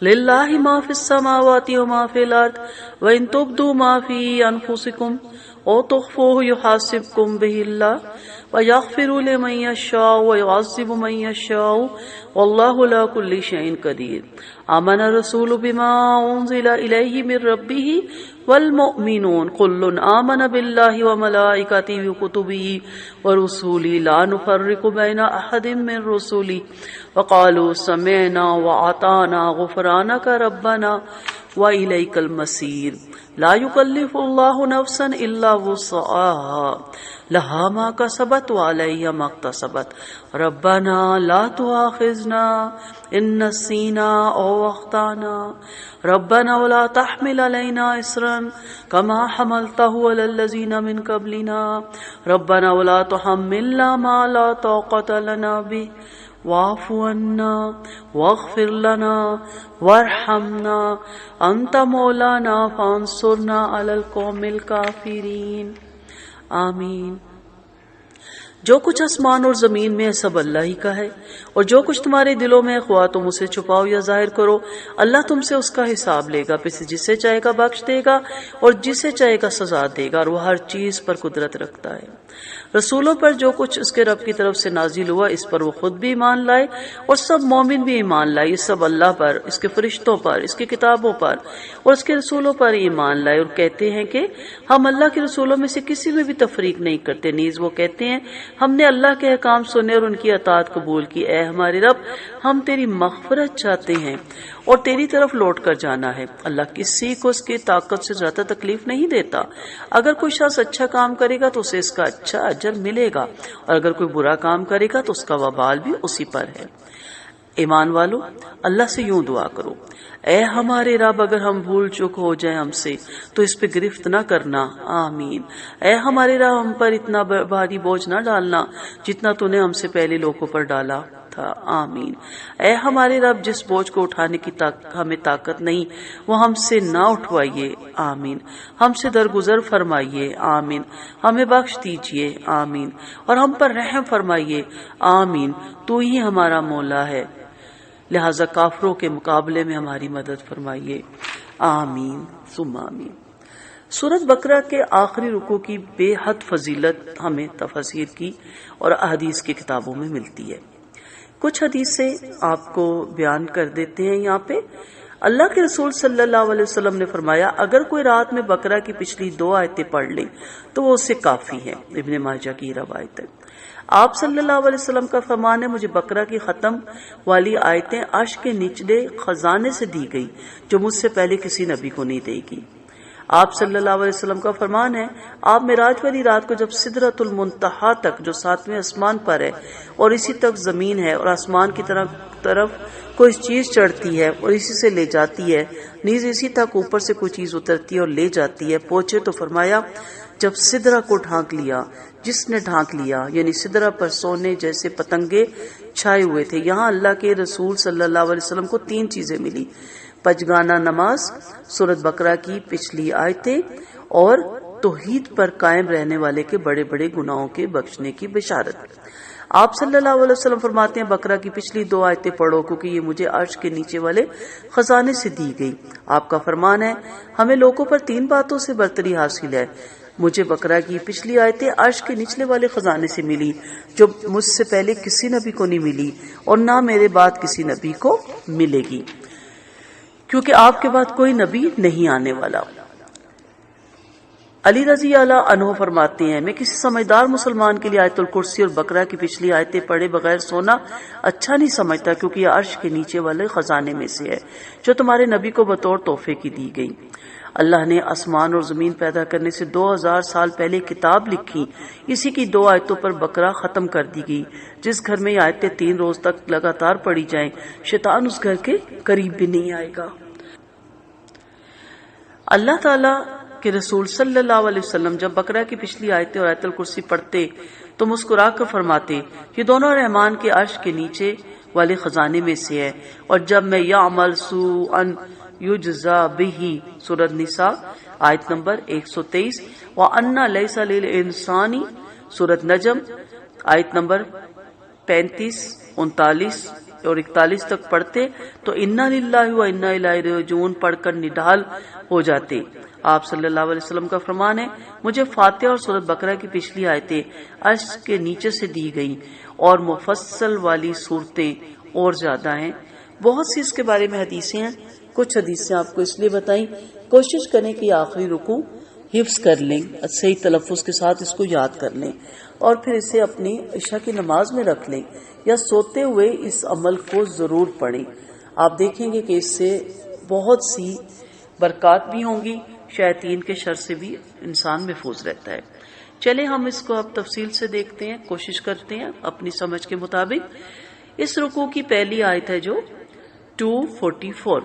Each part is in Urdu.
للہ ما فی السماوات وما فی الارض وان تبدوا ما فی انفسکم او تخفوه یحاسبکم بہ اللہ ویغفر لمن یشاء ویعذب من یشاء واللہ علی کل شیء قدیر آمن الرسول بما انزل الیہ من ربہ والمؤمنون کل آمن باللہ وملائکتہ وکتبہ ورسلہ لا نفرق بین احد من رسلہ وقالوا سمعنا واطعنا غفرانک ربنا وإلیک المصیر لا یکلف اللہ نفسا الا وسعها لها ما کسبت وعلیہا ما اکتسبت ربنا لا تؤاخذنا ان نسینا او اخطأنا ربنا ولا تحمل علينا إصرا كما حملته على الذين من قبلنا ربنا ولا تحملنا ما لا طاقة لنا به واعف عنا واغفر لنا وارحمنا انت مولانا فانصرنا على القوم الكافرين آمین۔ جو کچھ آسمان اور زمین میں ہے سب اللہ ہی کا ہے، اور جو کچھ تمہارے دلوں میں ہے خواہ تم اسے چھپاؤ یا ظاہر کرو، اللہ تم سے اس کا حساب لے گا، پھر جسے چاہے گا بخش دے گا اور جسے چاہے گا سزا دے گا، اور وہ ہر چیز پر قدرت رکھتا ہے۔ رسولوں پر جو کچھ اس کے رب کی طرف سے نازل ہوا اس پر وہ خود بھی ایمان لائے اور سب مومن بھی ایمان لائے، یہ سب اللہ پر، اس کے فرشتوں پر، اس کی کتابوں پر اور اس کے رسولوں پر ایمان لائے، اور کہتے ہیں کہ ہم اللہ کے رسولوں میں سے کسی میں بھی تفریق نہیں کرتے، نیز وہ کہتے ہیں ہم نے اللہ کے احکام سنے اور ان کی اطاعت قبول کی، اے ہمارے رب ہم تیری مغفرت چاہتے ہیں اور تیری طرف لوٹ کر جانا ہے۔ اللہ کسی کو اس کی طاقت سے زیادہ تکلیف نہیں دیتا، اگر کوئی شخص اچھا کام کرے گا تو اسے اس کا اچھا اجر ملے گا، اور اگر کوئی برا کام کرے گا تو اس کا وبال بھی اسی پر ہے۔ ایمان والو، اللہ سے یوں دعا کرو، اے ہمارے رب اگر ہم بھول چک ہو جائیں ہم سے تو اس پہ گرفت نہ کرنا، آمین۔ اے ہمارے رب ہم پر اتنا بھاری بوجھ نہ ڈالنا جتنا تو نے ہم سے پہلے لوگوں پر ڈالا تھا، آمین۔ اے ہمارے رب جس بوجھ کو اٹھانے کی ہمیں طاقت نہیں وہ ہم سے نہ اٹھوائیے، آمین۔ ہم سے درگزر فرمائیے، آمین۔ ہمیں بخش دیجئے، آمین، اور ہم پر رحم فرمائیے، آمین۔ تو ہی ہمارا مولا ہے، لہذا کافروں کے مقابلے میں ہماری مدد فرمائیے، آمین ثم آمین۔ سورۃ بقرہ کے آخری رکوع کی بے حد فضیلت ہمیں تفاسیر کی اور احادیث کی کتابوں میں ملتی ہے۔ کچھ حدیثیں آپ کو بیان کر دیتے ہیں یہاں پہ۔ اللہ کے رسول صلی اللہ علیہ وسلم نے فرمایا اگر کوئی رات میں بقرہ کی پچھلی 2 آیتیں پڑھ لے تو وہ اسے کافی ہے، ابن ماجہ کی روایت ہے۔ آپ صلی اللہ علیہ وسلم کا فرمان ہے مجھے بقرہ کی ختم والی آیتیں عرش کے نچلے خزانے سے دی گئی جو مجھ سے پہلے کسی نبی کو نہیں دے گی۔ آپ صلی اللہ علیہ وسلم کا فرمان ہے آپ معراج والی رات کو جب سدرۃ المنتہا تک جو 7ویں آسمان پر ہے اور اسی تک زمین ہے اور آسمان کی طرف کوئی چیز چڑھتی ہے اور اسی سے لے جاتی ہے، نیز اسی تک اوپر سے کوئی چیز اترتی ہے اور لے جاتی ہے، پہنچے تو فرمایا جب سدرہ کو ڈھانک لیا، جس نے ڈھانک لیا یعنی سدرہ پر سونے جیسے پتنگے چھائے ہوئے تھے۔ یہاں اللہ کے رسول صلی اللہ علیہ وسلم کو 3 چیزیں ملی، پنجگانہ نماز، سورۃ بقرہ کی پچھلی آیتیں اور توحید پر قائم رہنے والے کے بڑے بڑے گناہوں کے بخشنے کی بشارت۔ آپ صلی اللہ علیہ وسلم فرماتے ہیں بقرہ کی پچھلی 2 آیتیں پڑھو کیونکہ یہ مجھے عرش کے نیچے والے خزانے سے دی گئی۔ آپ کا فرمان ہے ہمیں لوگوں پر 3 باتوں سے برتری حاصل ہے، مجھے بقرہ کی پچھلی آیتیں عرش کے نچلے والے خزانے سے ملی جو مجھ سے پہلے کسی نبی کو نہیں ملی اور نہ میرے بعد کسی نبی کو ملے گی، کیونکہ آپ کے بعد کوئی نبی نہیں آنے والا۔ علی رضی اللہ عنہ فرماتے ہیں میں کسی سمجھدار مسلمان کے لیے آیت الکرسی اور بقرہ کی پچھلی آیتیں پڑھے بغیر سونا اچھا نہیں سمجھتا، کیونکہ یہ عرش کے نیچے والے خزانے میں سے ہے جو تمہارے نبی کو بطور تحفے کی دی گئی۔ اللہ نے آسمان اور زمین پیدا کرنے سے 2000 سال پہلے کتاب لکھی، اسی کی 2 آیتوں پر بقرہ ختم کر دی گئی۔ جس گھر میں یہ آیتیں 3 روز تک لگاتار پڑھی جائیں شیطان اس گھر کے قریب بھی نہیں آئے گا۔ اللہ تعالیٰ کہ رسول صلی اللہ علیہ وسلم جب بقرہ کی پچھلی آیتیں اور آیت الکرسی پڑھتے تو مسکرا کر فرماتے یہ دونوں رحمان کے عرش کے نیچے والے خزانے میں سے ہے، اور جب میں یعمل سوءا یجزا بہ سورۃ نساء آیت نمبر 123 وَأَنَّ لَيْسَ لِلْإِنسَانِ سورۃ نجم آیت نمبر 35 39 اور 41 تک پڑھتے تو انا للہ و انا الیہ راجعون پڑھ کر نڈال ہو جاتے۔ آپ صلی اللہ علیہ وسلم کا فرمان ہے، مجھے فاتحہ اور سورۃ بقرہ کی پچھلی آیتیں عرش کے نیچے سے دی گئی اور مفصل والی صورتیں اور زیادہ ہیں۔ بہت سی اس کے بارے میں حدیثیں ہیں، کچھ حدیثیں آپ کو اس لیے بتائیں، کوشش کریں کہ یہ آخری رکوع حفظ کر لیں، صحیح تلفظ کے ساتھ اس کو یاد کر لیں اور پھر اسے اپنی عشاء کی نماز میں رکھ لیں یا سوتے ہوئے اس عمل کو ضرور پڑھیں۔ آپ دیکھیں گے کہ اس سے بہت سی برکات بھی ہوں گی، شیاطین کے شر سے بھی انسان محفوظ رہتا ہے۔ چلیں ہم اس کو اب تفصیل سے دیکھتے ہیں، کوشش کرتے ہیں اپنی سمجھ کے مطابق۔ اس رکوع کی پہلی آیت ہے جو 244،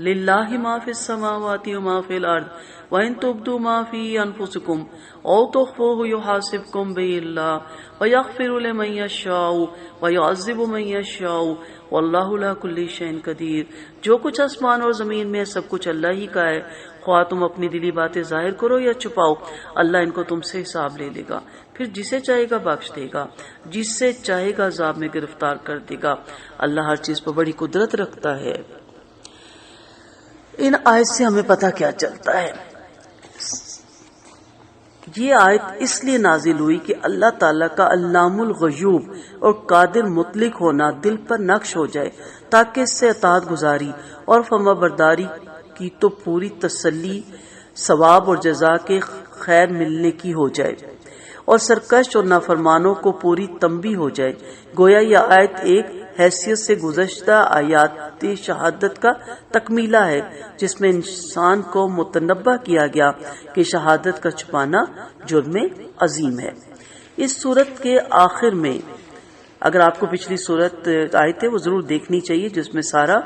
للہ ما فی السماوات وما فی الارض وَإِن تُبْدُوا مَا فِي أَنفُسِكُمْ أَوْ تُخْفُوهُ يُحَاسِبْكُم بِهِ اللَّهُ وَيَغْفِرُ لِمَن يَشَاءُ وَيُعَذِّبُ مَن يَشَاءُ وَاللَّهُ عَلَىٰ كُلِّ شَيْءٍ قَدِيرٌ۔ جو کچھ آسمان اور زمین میں ہے سب کچھ اللہ ہی کا ہے، خواہ تم اپنی دلی باتیں ظاہر کرو یا چھپاؤ، اللہ ان کو تم سے حساب لے لے گا، پھر جسے چاہے گا بخش دے گا، جس سے چاہے گا عذاب میں گرفتار کر دے گا۔ اللہ ہر چیز پر بڑی قدرت رکھتا ہے۔ ان آیت سے ہمیں پتہ کیا چلتا ہے؟ یہ آیت اس لیے نازل ہوئی کہ اللہ تعالیٰ کا علام الغیوب اور قادر مطلق ہونا دل پر نقش ہو جائے، تاکہ اس سے اطاعت گزاری اور فرما برداری کی تو پوری تسلی ثواب اور جزا کے خیر ملنے کی ہو جائے، اور سرکش اور نافرمانوں کو پوری تنبیہ ہو جائے۔ گویا یہ آیت ایک حیثیت سے گزشتہ آیات شہادت کا تکمیلہ ہے، جس میں انسان کو متنبہ کیا گیا کہ شہادت کا چھپانا جرم عظیم ہے۔ اس صورت کے آخر میں، اگر آپ کو پچھلی صورت آیت ہے وہ ضرور دیکھنی چاہیے، جس میں سارا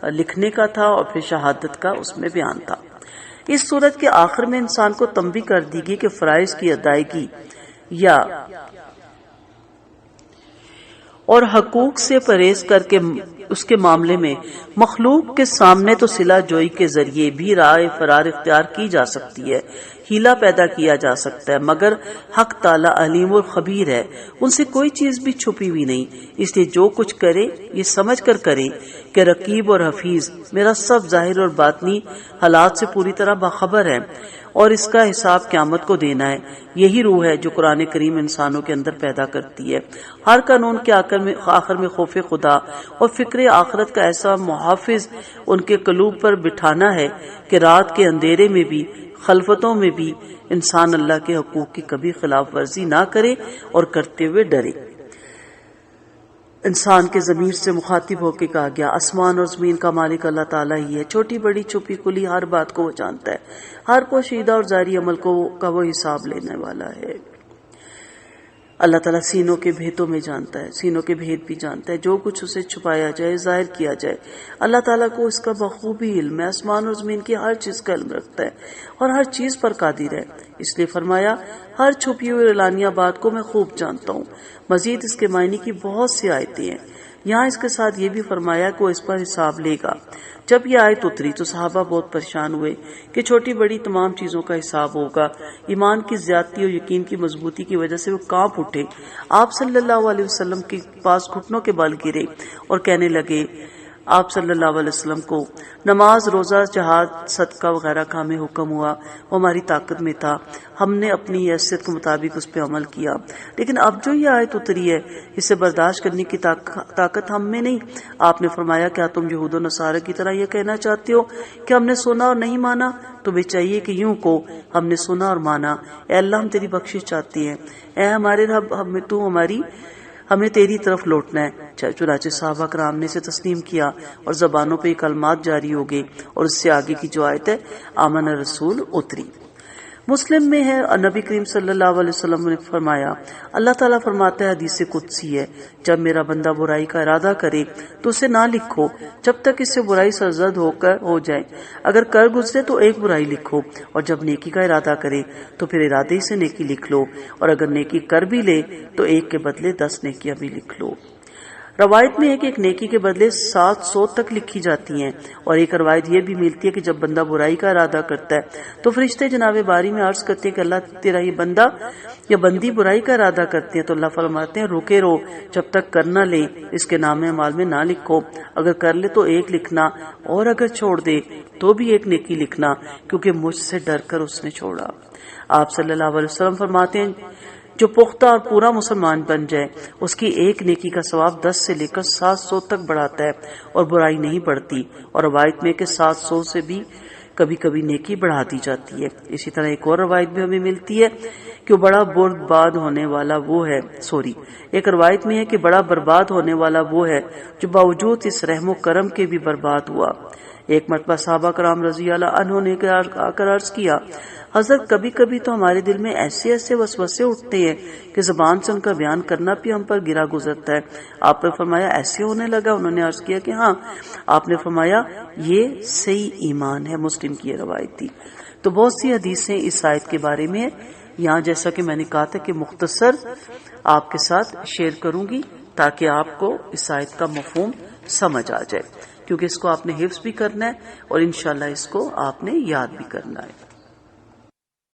لکھنے کا تھا اور پھر شہادت کا اس میں بیان تھا۔ اس صورت کے آخر میں انسان کو تنبیہ کر دی گئی کہ فرائض کی ادائیگی یا اور حقوق سے پرہیز کر کے اس کے معاملے میں مخلوق کے سامنے تو صلہ جوئی کے ذریعے بھی راہ فرار اختیار کی جا سکتی ہے، ہیلا پیدا کیا جا سکتا ہے، مگر حق تعالی علیم اور خبیر ہے، ان سے کوئی چیز بھی چھپی ہوئی نہیں، اس لیے جو کچھ کرے یہ سمجھ کر کرے کہ رقیب اور حفیظ میرا سب ظاہر اور باطنی حالات سے پوری طرح باخبر ہے، اور اس کا حساب قیامت کو دینا ہے۔ یہی روح ہے جو قرآن کریم انسانوں کے اندر پیدا کرتی ہے۔ ہر قانون کے آخر میں خوف خدا اور فکر آخرت کا ایسا محافظ ان کے قلوب پر بٹھانا ہے کہ رات کے اندھیرے میں بھی، خلوتوں میں بھی انسان اللہ کے حقوق کی کبھی خلاف ورزی نہ کرے اور کرتے ہوئے ڈرے۔ انسان کے ضمیر سے مخاطب ہو کے کہا گیا، آسمان اور زمین کا مالک اللہ تعالیٰ ہی ہے، چھوٹی بڑی چھپی کھلی ہر بات کو وہ جانتا ہے، ہر پوشیدہ اور ظاہری عمل کا وہ حساب لینے والا ہے۔ اللہ تعالیٰ سینوں کے بھیدوں میں جانتا ہے، سینوں کے بھید بھی جانتا ہے، جو کچھ اسے چھپایا جائے ظاہر کیا جائے، اللہ تعالیٰ کو اس کا بخوبی علم ہے، آسمان اور زمین کی ہر چیز کا علم رکھتا ہے اور ہر چیز پر قادر ہے، اس لیے فرمایا ہر چھپی ہوئی اعلانیہ بات کو میں خوب جانتا ہوں۔ مزید اس کے معنی کی بہت سی آیتیں ہیں، یہاں اس کے ساتھ یہ بھی فرمایا کہ وہ اس پر حساب لے گا۔ جب یہ آیت اتری تو صحابہ بہت پریشان ہوئے کہ چھوٹی بڑی تمام چیزوں کا حساب ہوگا۔ ایمان کی زیادتی اور یقین کی مضبوطی کی وجہ سے وہ کانپ اٹھے۔ آپ صلی اللہ علیہ وسلم کے پاس گھٹنوں کے بل گرے اور کہنے لگے، آپ صلی اللہ علیہ وسلم کو نماز، روزہ، جہاد، صدقہ وغیرہ کا ہمیں حکم ہوا، وہ ہماری طاقت میں تھا، ہم نے اپنی حیثیت کے مطابق اس پہ عمل کیا، لیکن اب جو یہ آیت اتری ہے اسے برداشت کرنے کی طاقت ہم میں نہیں۔ آپ نے فرمایا، کیا تم یہود و نصارہ کی طرح یہ کہنا چاہتے ہو کہ ہم نے سنا اور نہیں مانا؟ تمہیں چاہیے کہ یوں کو ہم نے سنا اور مانا، اے اللہ ہم تیری بخشش چاہتے ہیں، اے ہمارے رب ہمیں تیری طرف لوٹنا ہے۔ چنانچہ صحابہ کرام نے اسے تسلیم کیا اور زبانوں پہ یہ کلمات جاری ہو گئے، اور اس سے آگے کی جو آیت ہے آمن رسول اتری۔ مسلم میں ہے، نبی کریم صلی اللہ علیہ وسلم نے فرمایا، اللہ تعالیٰ فرماتا ہے، حدیث قدسی ہے، جب میرا بندہ برائی کا ارادہ کرے تو اسے نہ لکھو جب تک اس سے برائی سرزد ہو جائے، اگر کر گزرے تو ایک برائی لکھو، اور جب نیکی کا ارادہ کرے تو پھر ارادے سے نیکی لکھ لو، اور اگر نیکی کر بھی لے تو ایک کے بدلے 10 نیکیاں بھی لکھ لو۔ روایت میں ہے کہ ایک نیکی کے بدلے 700 تک لکھی جاتی ہیں، اور ایک روایت یہ بھی ملتی ہے کہ جب بندہ برائی کا ارادہ کرتا ہے تو فرشتے جناب باری میں عرض کرتے ہیں کہ اللہ تیرا یہ بندہ یا بندی برائی کا ارادہ کرتے ہیں، تو اللہ فرماتے ہیں رکے رہو جب تک کر نہ لے، اس کے نام اعمال میں نہ لکھو، اگر کر لے تو ایک لکھنا، اور اگر چھوڑ دے تو بھی ایک نیکی لکھنا، کیونکہ مجھ سے ڈر کر اس نے چھوڑا۔ آپ صلی اللہ علیہ وسلم فرماتے ہیں جو پختہ اور پورا مسلمان بن جائے اس کی ایک نیکی کا ثواب 10 سے لے کر 700 تک بڑھاتا ہے، اور برائی نہیں بڑھتی، اور روایت میں کہ 700 سے بھی کبھی کبھی نیکی بڑھا دی جاتی ہے۔ اسی طرح ایک اور روایت بھی ہمیں ملتی ہے کہ بڑا برباد ہونے والا وہ ہے ایک روایت میں ہے کہ بڑا برباد ہونے والا وہ ہے جو باوجود اس رحم و کرم کے بھی برباد ہوا۔ ایک مرتبہ صحابہ کرام رضی اللہ عنہ نے آ کر عرض کیا حضرت کبھی کبھی تو ہمارے دل میں ایسے ایسے وسوسے اٹھتے ہیں کہ زبان سے ان کا بیان کرنا بھی ہم پر گرا گزرتا ہے۔ آپ نے فرمایا ایسے ہونے لگا؟ انہوں نے عرض کیا کہ ہاں۔ آپ نے فرمایا یہ صحیح ایمان ہے، مسلم کی یہ روایت تھی۔ تو بہت سی حدیثیں اس آیت کے بارے میں یہاں جیسا کہ میں نے کہا تھا کہ مختصر آپ کے ساتھ شیئر کروں گی تاکہ آپ کو اس آیت کا مفہوم سمجھ آ جائے، کیونکہ اس کو آپ نے حفظ بھی کرنا ہے اور انشاءاللہ اس کو آپ نے یاد بھی کرنا ہے۔